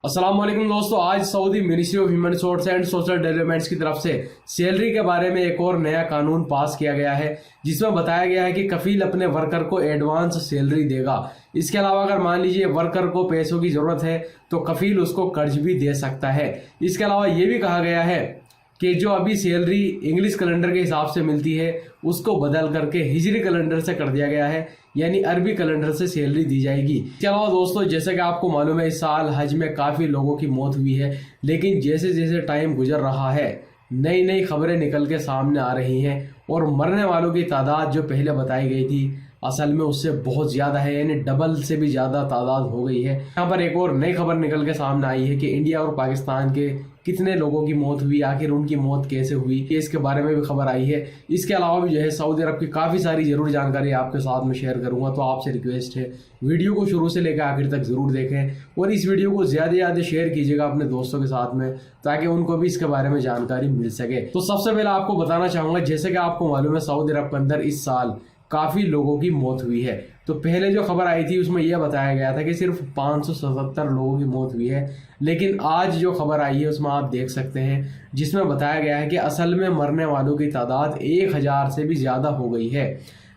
अस्सलाम वालेकुम दोस्तों, आज Saudi ministry of human resource and social developments की तरफ से सैलरी के बारे में एक और नया कानून पास किया गया है, जिसमें बताया गया है कि कफील अपने वर्कर को एडवांस सैलरी देगा। इसके अलावा अगर मान लीजिए वर्कर को पैसों की जरूरत है तो कफील उसको कर्ज भी दे सकता है। इसके अलावा ये भी कहा गया है कि जो अभी सैलरी इंग्लिश कैलेंडर के हिसाब से मिलती है उसको बदल करके हिजरी कैलेंडर से कर दिया गया है, यानी अरबी कैलेंडर से सैलरी दी जाएगी। इसके अलावा दोस्तों, जैसे कि आपको मालूम है इस साल हज में काफी लोगों की मौत हुई है, लेकिन जैसे जैसे टाइम गुजर रहा है नई नई खबरें निकल के सामने आ रही हैं और मरने वालों की तादाद जो पहले बताई गई थी असल में उससे बहुत ज्यादा है, यानी डबल से भी ज्यादा तादाद हो गई है। यहाँ पर एक और नई खबर निकल के सामने आई है कि इंडिया और पाकिस्तान के कितने लोगों की मौत हुई, आखिर उनकी मौत कैसे हुई, इसके बारे में भी खबर आई है। इसके अलावा भी जो है सऊदी अरब की काफी सारी जरूरी जानकारी आपके साथ में शेयर करूंगा, तो आपसे रिक्वेस्ट है वीडियो को शुरू से लेकर आखिर तक जरूर देखें और इस वीडियो को ज्यादा से ज्यादा शेयर कीजिएगा अपने दोस्तों के साथ में, ताकि उनको भी इसके बारे में जानकारी मिल सके। तो सबसे पहले आपको बताना चाहूंगा, जैसे कि आपको मालूम है सऊदी अरब के अंदर इस साल काफी लोगों की मौत हुई है। तो पहले जो खबर आई थी उसमें यह बताया गया था कि सिर्फ 577 लोगों की मौत हुई है, लेकिन आज जो खबर आई है उसमें आप देख सकते हैं जिसमें बताया गया है कि असल में मरने वालों की तादाद 1000 से भी ज्यादा हो गई है,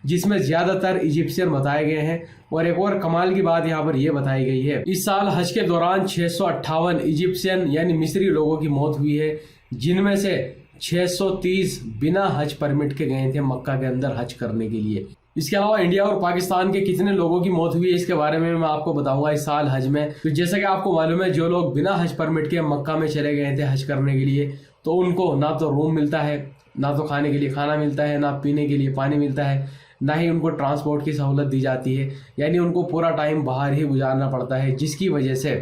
जिसमें ज्यादातर इजिप्शियन बताए गए हैं। और एक और कमाल की बात यहाँ पर यह बताई गई है, इस साल हज के दौरान 658 इजिप्शियन यानी मिस्री लोगों की मौत हुई है, जिनमें से 630 बिना हज परमिट के गए थे मक्का के अंदर हज करने के लिए। इसके अलावा इंडिया और पाकिस्तान के कितने लोगों की मौत हुई है इसके बारे में मैं आपको बताऊंगा इस साल हज में। तो जैसा कि आपको मालूम है जो लोग बिना हज परमिट के मक्का में चले गए थे हज करने के लिए, तो उनको ना तो रूम मिलता है, ना तो खाने के लिए खाना मिलता है, ना पीने के लिए पानी मिलता है, ना ही उनको ट्रांसपोर्ट की सहूलत दी जाती है, यानी उनको पूरा टाइम बाहर ही गुजारना पड़ता है, जिसकी वजह से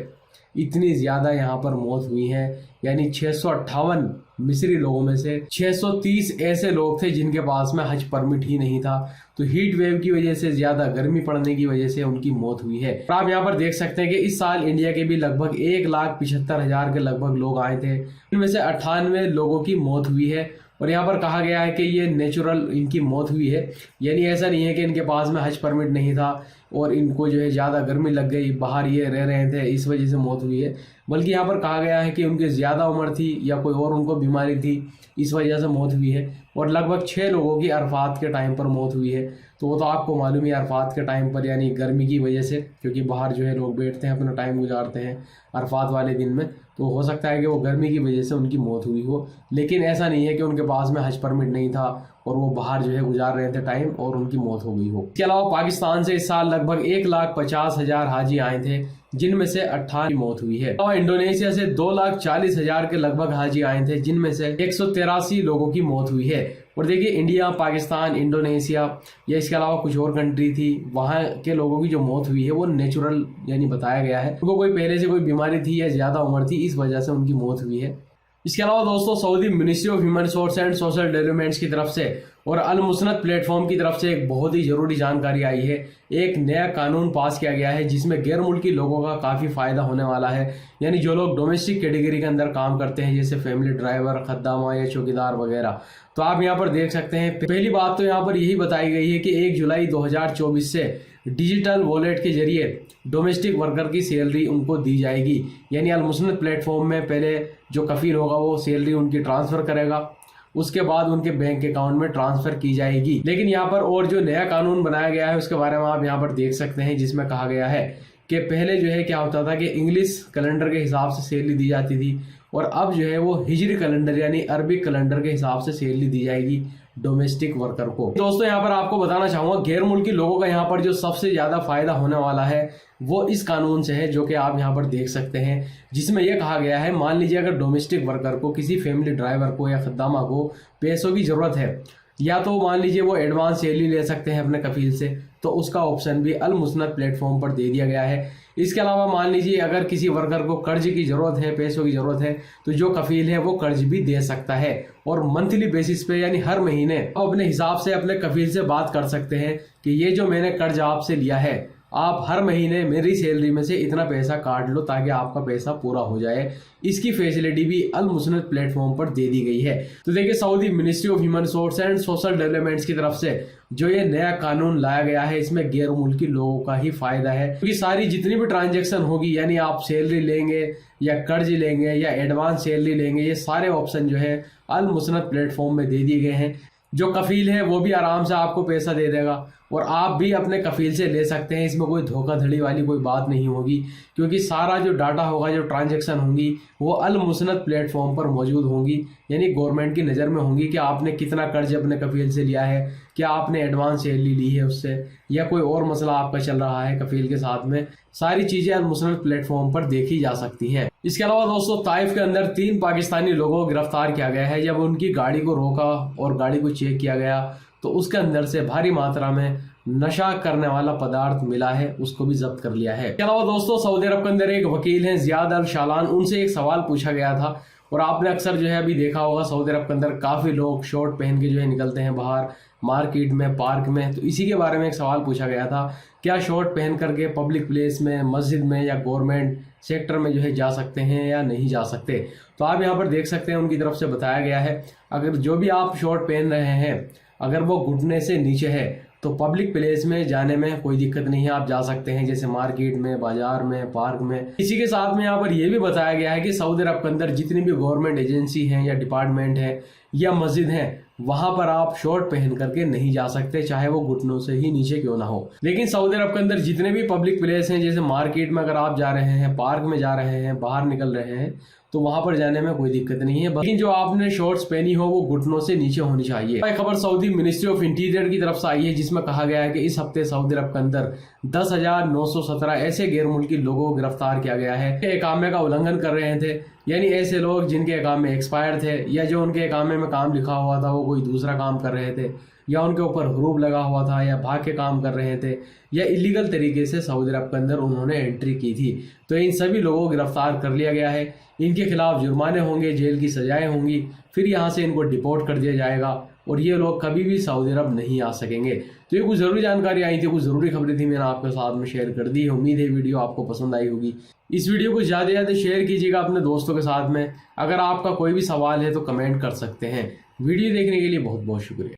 इतनी ज्यादा यहाँ पर मौत हुई है। यानी 658 मिस्री लोगों में से 630 ऐसे लोग थे जिनके पास में हज परमिट ही नहीं था, तो हीट वेव की वजह से, ज्यादा गर्मी पड़ने की वजह से उनकी मौत हुई है। आप यहाँ पर देख सकते हैं कि इस साल इंडिया के भी लगभग 1,75,000 के लगभग लोग आए थे, इनमें से 98 लोगों की मौत हुई है। और यहाँ पर कहा गया है कि ये नेचुरल इनकी मौत हुई है, यानी ऐसा नहीं है कि इनके पास में हज परमिट नहीं था और इनको जो है ज़्यादा गर्मी लग गई, बाहर ये रह रहे थे इस वजह से मौत हुई है, बल्कि यहाँ पर कहा गया है कि उनकी ज़्यादा उम्र थी या कोई और उनको बीमारी थी इस वजह से मौत हुई है। और लगभग 6 लोगों की अरफात के टाइम पर मौत हुई है। तो वो तो आपको मालूम है अरफात के टाइम पर, यानी गर्मी की वजह से, क्योंकि बाहर जो है लोग बैठते हैं अपना टाइम गुजारते हैं अरफात वाले दिन में, तो हो सकता है कि वो गर्मी की वजह से उनकी मौत हुई हो, लेकिन ऐसा नहीं है कि उनके पास में हज परमिट नहीं था और वो बाहर जो है गुजार रहे थे टाइम और उनकी मौत हो गई हो। इसके अलावा पाकिस्तान से इस साल लगभग 1,50,000 हाजी आए थे, जिनमें से 18 की मौत हुई है। और इंडोनेशिया से 2,40,000 के लगभग हाजी आए थे, जिनमें से 183 लोगों की मौत हुई है। और देखिए इंडिया, पाकिस्तान, इंडोनेशिया या इसके अलावा कुछ और कंट्री थी, वहाँ के लोगों की जो मौत हुई है वो नेचुरल यानी बताया गया है, उनको कोई पहले से कोई बीमारी थी या ज्यादा उम्र थी इस वजह से उनकी मौत हुई है। इसके अलावा दोस्तों Saudi ministry of human resource and social developments की तरफ से और अल मुसनद प्लेटफॉर्म की तरफ से एक बहुत ही जरूरी जानकारी आई है। एक नया कानून पास किया गया है जिसमें गैर मुल्की लोगों का काफी फायदा होने वाला है, यानी जो लोग डोमेस्टिक कैटेगरी के अंदर काम करते हैं जैसे फैमिली ड्राइवर, खद्दामा या चौकीदार वगैरह। तो आप यहाँ पर देख सकते हैं, पहली बात तो यहाँ पर यही बताई गई है कि 1 जुलाई 2024 से डिजिटल वॉलेट के जरिए डोमेस्टिक वर्कर की सैलरी उनको दी जाएगी, यानी अल मुसनद प्लेटफॉर्म में पहले जो कफील होगा वो सैलरी उनकी ट्रांसफर करेगा, उसके बाद उनके बैंक अकाउंट में ट्रांसफर की जाएगी। लेकिन यहाँ पर और जो नया कानून बनाया गया है उसके बारे में आप यहाँ पर देख सकते हैं, जिसमें कहा गया है कि पहले जो है क्या होता था कि इंग्लिश कैलेंडर के हिसाब से सैलरी दी जाती थी और अब जो है वो हिजरी कैलेंडर यानी अरबिक कैलेंडर के हिसाब से सैलरी दी जाएगी डोमेस्टिक वर्कर को। दोस्तों यहाँ पर आपको बताना चाहूंगा गैर मुल्की लोगों का यहाँ पर जो सबसे ज्यादा फायदा होने वाला है वो इस कानून से है, जो कि आप यहाँ पर देख सकते हैं, जिसमें यह कहा गया है मान लीजिए अगर डोमेस्टिक वर्कर को, किसी फैमिली ड्राइवर को या खद्दामा को पैसों की जरूरत है, या तो मान लीजिए वो एडवांस सैलरी ले सकते हैं अपने कफील से, तो उसका ऑप्शन भी अल मुसनद प्लेटफॉर्म पर दे दिया गया है। इसके अलावा मान लीजिए अगर किसी वर्कर को कर्ज की जरूरत है, पैसों की जरूरत है, तो जो कफील है वो कर्ज भी दे सकता है और मंथली बेसिस पे यानी हर महीने अपने हिसाब से अपने कफील से बात कर सकते हैं कि ये जो मैंने कर्ज आपसे लिया है आप हर महीने मेरी सैलरी में से इतना पैसा काट लो ताकि आपका पैसा पूरा हो जाए। इसकी फैसिलिटी भी अल मुसनद प्लेटफॉर्म पर दे दी गई है। तो देखिए, Saudi ministry of human resource and social developments की तरफ से जो ये नया कानून लाया गया है, इसमें गैर मुल्की लोगों का ही फायदा है, क्योंकि सारी जितनी भी ट्रांजैक्शन होगी, यानी आप सैलरी लेंगे या कर्ज लेंगे या एडवांस सैलरी लेंगे, ये सारे ऑप्शन जो है अल मुसनद प्लेटफॉर्म में दे दिए गए हैं। जो कफील है वो भी आराम से आपको पैसा दे देगा और आप भी अपने कफील से ले सकते हैं। इसमें कोई धोखाधड़ी वाली कोई बात नहीं होगी, क्योंकि सारा जो डाटा होगा, जो ट्रांजैक्शन होंगी, वो अल मुसनद प्लेटफॉर्म पर मौजूद होंगी, यानी गवर्नमेंट की नज़र में होंगी कि आपने कितना कर्ज अपने कफील से लिया है, क्या आपने एडवांस सैलरी ली है उससे, या कोई और मसला आपका चल रहा है कफील के साथ में। सारी चीज़ें अल मुसनद प्लेटफॉर्म पर देखी जा सकती हैं। इसके अलावा दोस्तों, ताइफ के अंदर 3 पाकिस्तानी लोगों को गिरफ्तार किया गया है। जब उनकी गाड़ी को रोका और गाड़ी को चेक किया गया तो उसके अंदर से भारी मात्रा में नशा करने वाला पदार्थ मिला है, उसको भी जब्त कर लिया है। इसके अलावा दोस्तों, सऊदी अरब के अंदर एक वकील हैं जियाद अल शालान, उनसे एक सवाल पूछा गया था और आपने अक्सर जो है अभी देखा होगा सऊदी अरब के अंदर काफ़ी लोग शॉर्ट पहन के जो है निकलते हैं बाहर मार्केट में, पार्क में। तो इसी के बारे में एक सवाल पूछा गया था, क्या शॉर्ट पहन करके पब्लिक प्लेस में, मस्जिद में या गवर्नमेंट सेक्टर में जो है जा सकते हैं या नहीं जा सकते। तो आप यहाँ पर देख सकते हैं उनकी तरफ से बताया गया है, अगर जो भी आप शॉर्ट पहन रहे हैं अगर वो घुटने से नीचे है तो पब्लिक प्लेस में जाने में कोई दिक्कत नहीं है, आप जा सकते हैं, जैसे मार्केट में, बाजार में, पार्क में। इसी के साथ में यहाँ पर यह भी बताया गया है कि सऊदी अरब के अंदर जितनी भी गवर्नमेंट एजेंसी हैं या डिपार्टमेंट है या मस्जिद हैं, वहां पर आप शॉर्ट पहन करके नहीं जा सकते, चाहे वो घुटनों से ही नीचे क्यों ना हो। लेकिन सऊदी अरब के अंदर जितने भी पब्लिक प्लेस हैं, जैसे मार्केट में अगर आप जा रहे हैं, पार्क में जा रहे हैं, बाहर निकल रहे हैं, तो वहां पर जाने में कोई दिक्कत नहीं है, लेकिन जो आपने शॉर्ट्स पहनी हो वो घुटनों से नीचे होनी चाहिए। एक खबर सऊदी मिनिस्ट्री ऑफ इंटीरियर की तरफ से आई है, जिसमें कहा गया है कि इस हफ्ते सऊदी अरब के अंदर 10,917 ऐसे गैर मुल्की लोगों को गिरफ्तार किया गया है कि इकामे का उल्लंघन कर रहे थे, यानी ऐसे लोग जिनके इकामे एक्सपायर थे या जो उनके इकामे में काम लिखा हुआ था वो कोई दूसरा काम कर रहे थे, या उनके ऊपर हरूब लगा हुआ था, या भाग के काम कर रहे थे, या इलीगल तरीके से सऊदी अरब के अंदर उन्होंने एंट्री की थी। तो इन सभी लोगों को गिरफ्तार कर लिया गया है। इनके खिलाफ जुर्माने होंगे, जेल की सजाएं होंगी, फिर यहाँ से इनको डिपोर्ट कर दिया जाएगा और ये लोग कभी भी सऊदी अरब नहीं आ सकेंगे। तो ये कुछ ज़रूरी जानकारी आई थी, कुछ ज़रूरी खबरें थी, मैंने आपके साथ में शेयर कर दी। उम्मीद है वीडियो आपको पसंद आई होगी। इस वीडियो को ज़्यादा से ज़्यादा शेयर कीजिएगा अपने दोस्तों के साथ में। अगर आपका कोई भी सवाल है तो कमेंट कर सकते हैं। वीडियो देखने के लिए बहुत बहुत शुक्रिया।